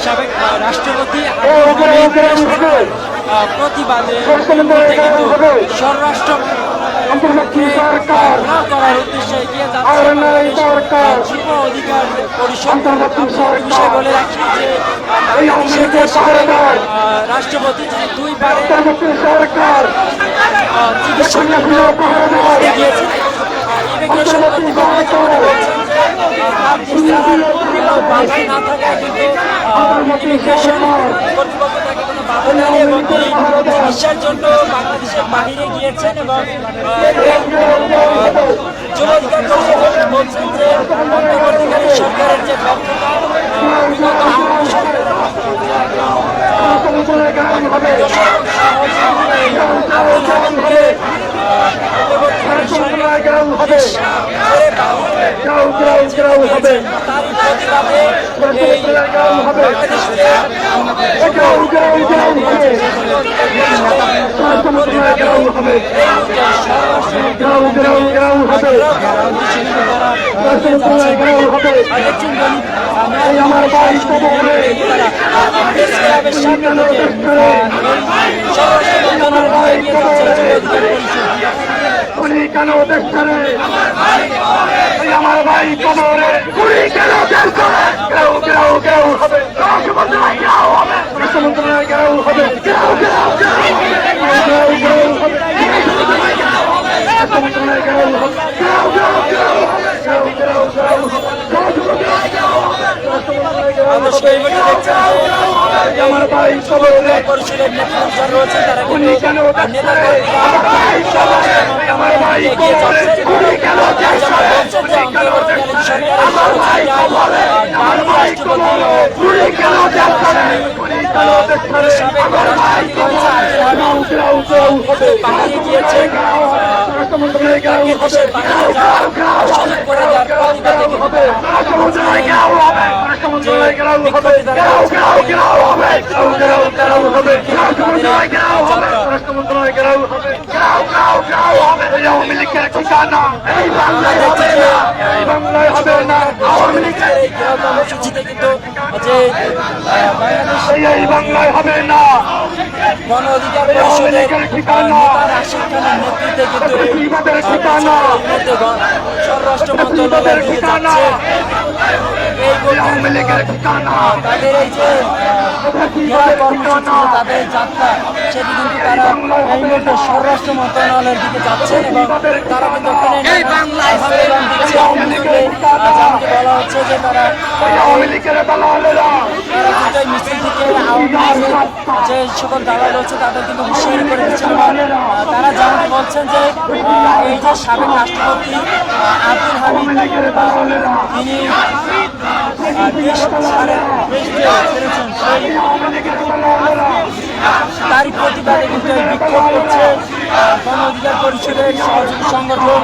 সাবেক রাষ্ট্রপতি প্রতিবাদে কিন্তু স্বরাষ্ট্র করার উদ্দেশ্যে এগিয়ে যাচ্ছে যুব অধিকার পরিষদ। বিষয় বলে রাখি যে রাষ্ট্রপতি দুইবারে চিকিৎসা গিয়েছেন। ইমিগ্রেশন কর্তৃপক্ষ বলছেন যে বাধাই না থাকায় কিন্তু ইমিগ্রেশন কর্তৃপক্ষ তাকে কোনো বাধা দেয়নি এবং তিনি চিকিৎসার জন্য বাংলাদেশের বাহিরে গিয়েছেন এবং যুব অধিকার পরিষদ বলছেন যে অন্তর্বর্তীকালীন সরকারের যে ব্যর্থতা বিগত আওয়ামী সরকারের উনি কেন দেশ করে আমার ভাই কবরে উনি কেন দেশ করে কেউ কেউ কেউ হবে রাষ্ট্রমন্ত্রণালয় কেউ হবে আমার ভাই কবরে পরিষদের নেতৃত্ব রয়েছে তারা আমার ভাই কবরে উনি কেন দেশ করে বাংলায় হবে না আওয়ামী লীগের কর্মসূচিতে কিন্তু যে এই বাংলায় হবে না গণ অধিকার পরিষদের নেতা রাশিদ খানের নেতৃত্বে কিন্তু স্বরাষ্ট্র মন্ত্রণালয়ের দিকে যাচ্ছে। তাদের এই যে কর্মসূচি তাদের যাত্রা সেটি কিন্তু তারা এই মুহূর্তে স্বরাষ্ট্র মন্ত্রণালয়ের দিকে যাচ্ছেন এবং তারা কিন্তু ওখানে বলা হচ্ছে যে তারা মিছিল থেকে আওয়ামী লীগের যে সকল দালাল রয়েছে তাদের কিন্তু হুঁশিয়ারি করে দিচ্ছেন। তারা যেমন বলছেন যে এই যে সাবেক রাষ্ট্রপতি আব্দুল হামিদ তিনি তারই প্রতিবাদে কিন্তু বিক্ষোভ করছে গণ অধিকার পরিষদের সহযোগী সংগঠন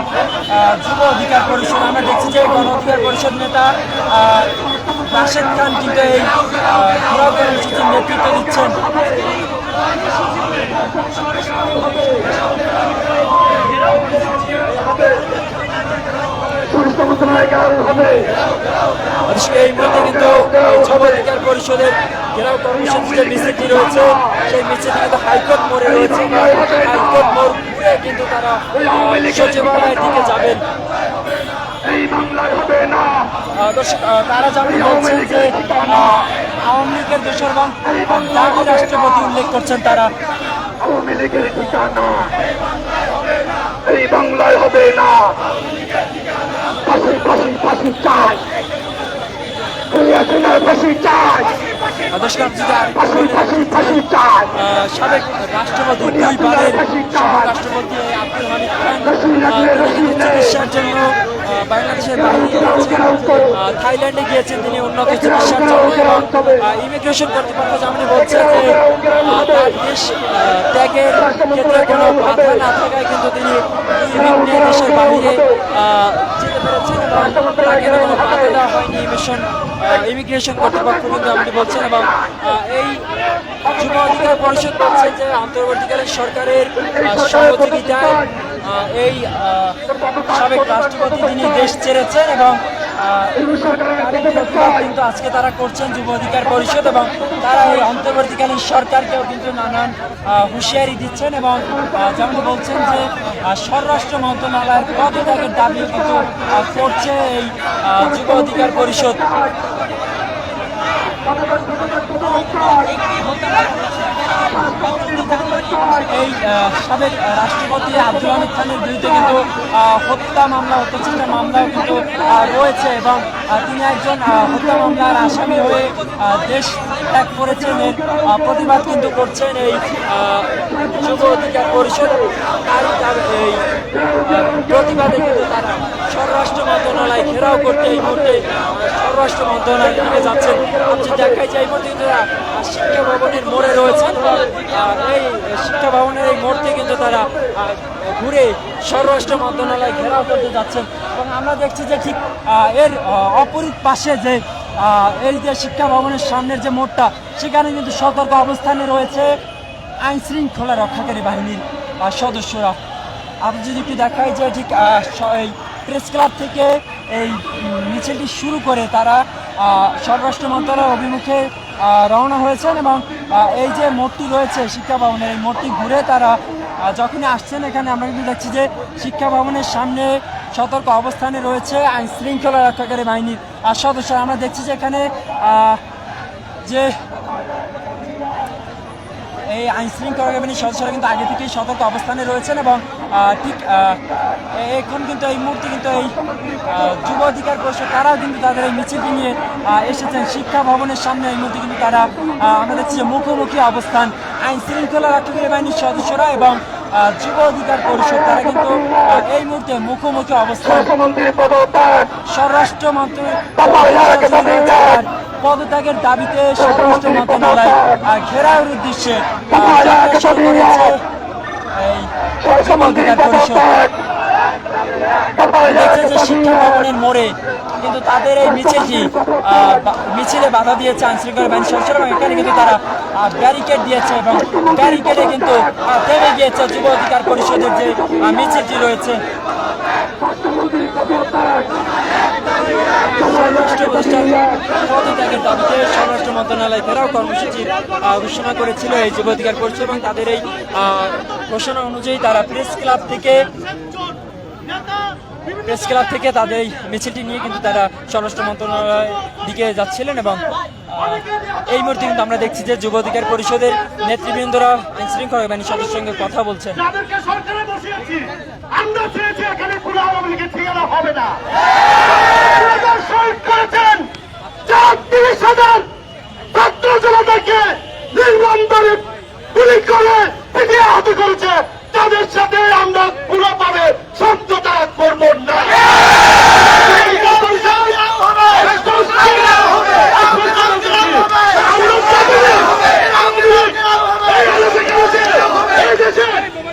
যুব অধিকার পরিষদ। আমরা দেখছি যে গণ অধিকার পরিষদ নেতা রাশেদ খান কিন্তু এই ঘোরাও কর্মসূচির নেতৃত্ব দিচ্ছেন। এই মুহূর্তে কিন্তু যুব অধিকার পরিষদের ঘেরাও কর্মসূচি যে মিছিলটি রয়েছে সেই মিছিলটি কিন্তু হাইকোর্ট মোড়ে রয়েছে। হাইকোর্ট মোড় ঘুরে কিন্তু তারা সচিবালয়ের দিকে যাবেন। দর্শক তারা যেমন বলছেন যে আওয়ামী লীগের দোসরবান দাবি রাষ্ট্রপতি উল্লেখ করছেন তারা। আওয়ামী লীগের ঠিকানা এই বাংলায় হবে না। ফাঁসি ফাঁসি ফাঁসি চাই ফাঁসি চাই সাবেক রাষ্ট্রপতি দুইবারের সাবেক রাষ্ট্রপতি আব্দুল হামিদ খান চিকিৎসার জন্য বাংলাদেশের বাইরে থাইল্যান্ডে গিয়েছেন তিনি উন্নত চিকিৎসার জন্য এবং ইমিগ্রেশন কর্তৃপক্ষ যেমন বলছে যে তার দেশ ত্যাগের ক্ষেত্রে কোনো বাধা না থাকায় কিন্তু তিনি দেশের বাইরে যেতে পেরেছেন এবং তাকে কোনো বাধা দেওয়া হয়নি ইমিগ্রেশন কর্তৃপক্ষ কিন্তু আপনি বলছেন। এবং এই যুব অধিকার পরিষদ বলছে যে অন্তর্বর্তীকালীন সরকারের সহযোগিতায় এই সাবেক রাষ্ট্রপতি তিনি দেশ ছেড়েছেন এবং তারই প্রতিবাদ কিন্তু আজকে তারা করছেন যুব অধিকার পরিষদ, এবং তারা এই অন্তর্বর্তীকালীন সরকারকেও কিন্তু নানান হুঁশিয়ারি দিচ্ছেন এবং যেমন বলছেন যে স্বরাষ্ট্র মন্ত্রণালয়ের পদত্যাগের দাবিও কিন্তু করছে এই যুব অধিকার পরিষদ। এই সাবেক রাষ্ট্রপতি আব্দুল হামিদ খানের বিরুদ্ধে কিন্তু হত্যা মামলা, হত্যাচেষ্টা মামলাও কিন্তু রয়েছে এবং তিনি একজন হত্যা মামলার আসামি হয়ে দেশ ত্যাগ করেছেন। এর প্রতিবাদ কিন্তু করছেন এই যুব অধিকার পরিষদ। এই প্রতিবাদে কিন্তু তারা স্বরাষ্ট্র মন্ত্রণালয় ঘেরাও করতে এই মুহূর্তে স্বরাষ্ট্র মন্ত্রণালয়ের দিকে যাচ্ছেন। আমি দেখাই যে এই মুহূর্তে কিন্তু তারা শিক্ষা ভবনের মোড়ে রয়েছেন। এই শিক্ষা ভবনের এই মোড় থেকে কিন্তু তারা ঘুরে স্বরাষ্ট্র মন্ত্রণালয় ঘেরাও করতে যাচ্ছেন এবং আমরা দেখছি যে ঠিক এর অপরিত পাশে যে এই যে শিক্ষা ভবনের সামনের যে মোড়টা, সেখানে কিন্তু সতর্ক অবস্থানে রয়েছে আইন শৃঙ্খলা রক্ষাকারী বাহিনীর সদস্যরা। আপনি যদি একটু দেখাই যে ঠিক এই প্রেস ক্লাব থেকে এই মিছিলটি শুরু করে তারা স্বরাষ্ট্র মন্ত্রণালয়ের অভিমুখে রওনা হয়েছেন এবং এই যে মোড়টি রয়েছে শিক্ষা ভবনের, এই মোড়টি ঘুরে তারা যখনই আসছেন এখানে আমরা কিন্তু দেখছি যে শিক্ষা ভবনের সামনে সতর্ক অবস্থানে রয়েছে আইন শৃঙ্খলা রক্ষাকারী বাহিনীর সদস্যরা। আমরা দেখছি যে এখানে যে এই আইন শৃঙ্খলা বাহিনীর সদস্যরা কিন্তু আগে থেকেই সতর্ক অবস্থানে রয়েছেন এবং ঠিক এখন কিন্তু এই মুহূর্তে কিন্তু এই যুব অধিকার পরিষদ তারাও কিন্তু তাদের এই মিছিলটি নিয়ে এসেছেন শিক্ষা ভবনের সামনে। এই মুহূর্তে কিন্তু তারা আমরা দেখছি যে মুখোমুখি অবস্থান আইন শৃঙ্খলা রক্ষাকারী বাহিনীর সদস্যরা এবং যুব অধিকার পরিষদ, তারা কিন্তু এই মুহূর্তে মুখোমুখি অবস্থান। স্বরাষ্ট্র মন্ত্রণালয় পদত্যাগের দাবিতে স্বরাষ্ট্র মন্ত্রণালয় ঘেরাওয়ের উদ্দেশ্যে এই যুব অধিকার পরিষদ দেখছে যে শিক্ষা ভবনের মোড়ে কিন্তু তাদের এই মিছিলে বাধা দিয়েছে আইন শৃঙ্খলা বাহিনীর সদস্যরা এবং এখানে কিন্তু তারা ব্যারিকেড দিয়েছে এবং ব্যারিকেডে কিন্তু থেমে গিয়েছে যুব অধিকার পরিষদের যে মিছিলটি রয়েছে। পদত্যাগের দাবিতে স্বরাষ্ট্র মন্ত্রণালয় ঘেরাও কর্মসূচির ঘোষণা করেছিল এই যুব অধিকার পরিষদ এবং তাদের এই ঘোষণা অনুযায়ী তারা প্রেস ক্লাব থেকে তাদের এই মিছিলটি নিয়ে কিন্তু তারা স্বরাষ্ট্র মন্ত্রণালয়ের দিকে যাচ্ছিলেন এবং এই মুহূর্তে কিন্তু আমরা দেখছি যে যুব অধিকার পরিষদের নেতৃবৃন্দরা আইন শৃঙ্খলা বাহিনীর সদস্যের সঙ্গে কথা বলছেন। আমরা চেয়েছি এখানে কোনো আওয়ামী লীগের ঠিকানা হবে না। ছাত্র জনতাকে নির্মমভাবে গুলি করে পিটিয়ে আহত করেছে, তাদের সাথে আমরা পুরোভাবে সমঝোতা করব না।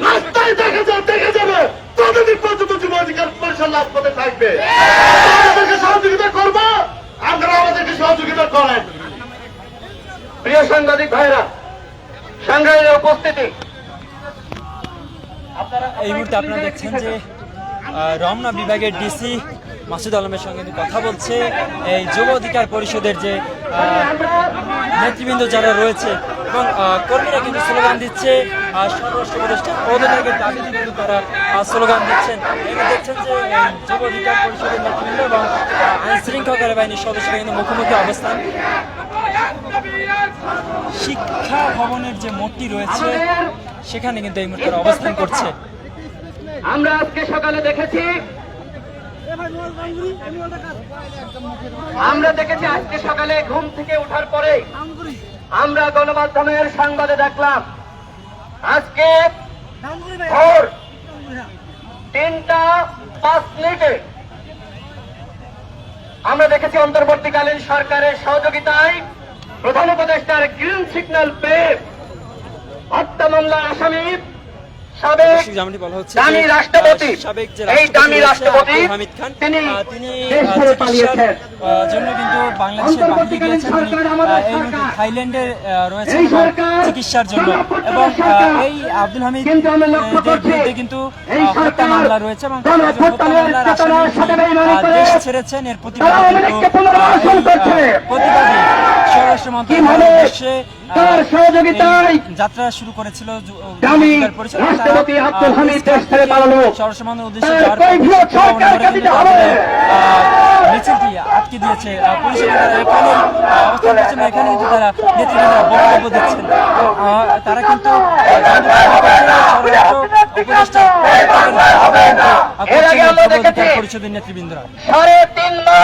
রাস্তায় দেখা যাবে ততদিন পর্যন্ত যুব অধিকার পরিষদ লাভ করতে থাকবে। আমাদেরকে সহযোগিতা করবো, আপনারা আমাদেরকে সহযোগিতা করেন। প্রিয় সাংবাদিক ভাইরা, সংগ্রামের উপস্থিতি, এই মুহূর্তে আপনারা দেখছেন যে রমনা বিভাগের ডিসি মাসুদ আলমের সঙ্গে কথা বলছে এই যুব অধিকার পরিষদের যে নেতৃবৃন্দ যারা রয়েছে এবং কর্মীরা কিন্তু স্লোগান দিচ্ছে স্বরাষ্ট্র উপদেষ্টার পদত্যাগের দাবিতে কিন্তু তারা স্লোগান দিচ্ছেন। এখানে দেখছেন যে যুব অধিকার পরিষদের নেতৃবৃন্দ এবং আইন শৃঙ্খলা বাহিনীর সদস্যরা কিন্তু মুখোমুখি অবস্থান। শিক্ষা ভবনের যে মোড়টি রয়েছে সেখানে কিন্তু এই মুহূর্তে অবস্থান করছে। আমরা আজকে সকালে দেখেছি আজকে সকালে ঘুম থেকে ওঠার পরে আমরা গণমাধ্যমের সংবাদে দেখলাম আজকে ভোর 3:05 আমরা দেখেছি অন্তর্বর্তীকালীন সরকারের সহযোগিতায় প্রধান উপদেষ্টার গ্রিন সিগন্যাল পেয়ে হত্যা মামলার আসামি সাবেক যেমনটি বলা হচ্ছে দামি যে, রাষ্ট্রপতি, সাবেক যে এই দামি রয়েছে, রাষ্ট্রপতি আব্দুল হামিদ খান, তিনি তিনি দেশ ছেড়ে চিকিৎসার পালিয়েছেন। জন্য কিন্তু বাংলাদেশের বাইরে অন্তর্বর্তীকালীন গিয়েছেন। তিনি সরকার আমাদের এই মুহূর্তে সরকার। থাইল্যান্ডে রয়েছেন এই এবং সরকার চিকিৎসার জন্য। গণহত্যার এবং সরকার। এই আব্দুল হামিদ কিন্তু আমরা লক্ষ্য দের করছি, বিরুদ্ধে কিন্তু এই হত্যা সরকার মামলা রয়েছে এবং গণহত্যার হত্যা মামলার চেতনার আসামি সাথে বেইমানি করে দেশ ছেড়েছেন। এর প্রতিবাদে তারা আওয়ামী লীগকে পুনর্বাসন করছে। প্রতিবাদী স্বরাষ্ট্র মন্ত্রণালয়ের কিভাবে উদ্দেশ্যে তার সহযোগিতায় এই যাত্রা শুরু করেছিল দামি অধিকার পরিষদ। তারা, রাষ্ট্রপতি আব্দুল হামিদ স্কাইপ দেশ ছেড়ে থেকে পালালো। স্বরাষ্ট্র মন্ত্রণালয়ের উদ্দেশ্যে তার যাওয়ার কৈফিয়ত পথে সরকারকে কিন্তু দিতে হবে। তাদের, মিছিলটি আটকে দিয়েছে পুলিশের। তারা এখানে অবস্থান করছেন, এখানে কিন্তু তারা নেতৃবৃন্দরা বক্তব্য দিচ্ছেন। তারা কিন্তু স্বরাষ্ট্র উপদেষ্টা এর আগে আমরা দেখেছি পরিষদের নেতৃবৃন্দরা 3.5 মাস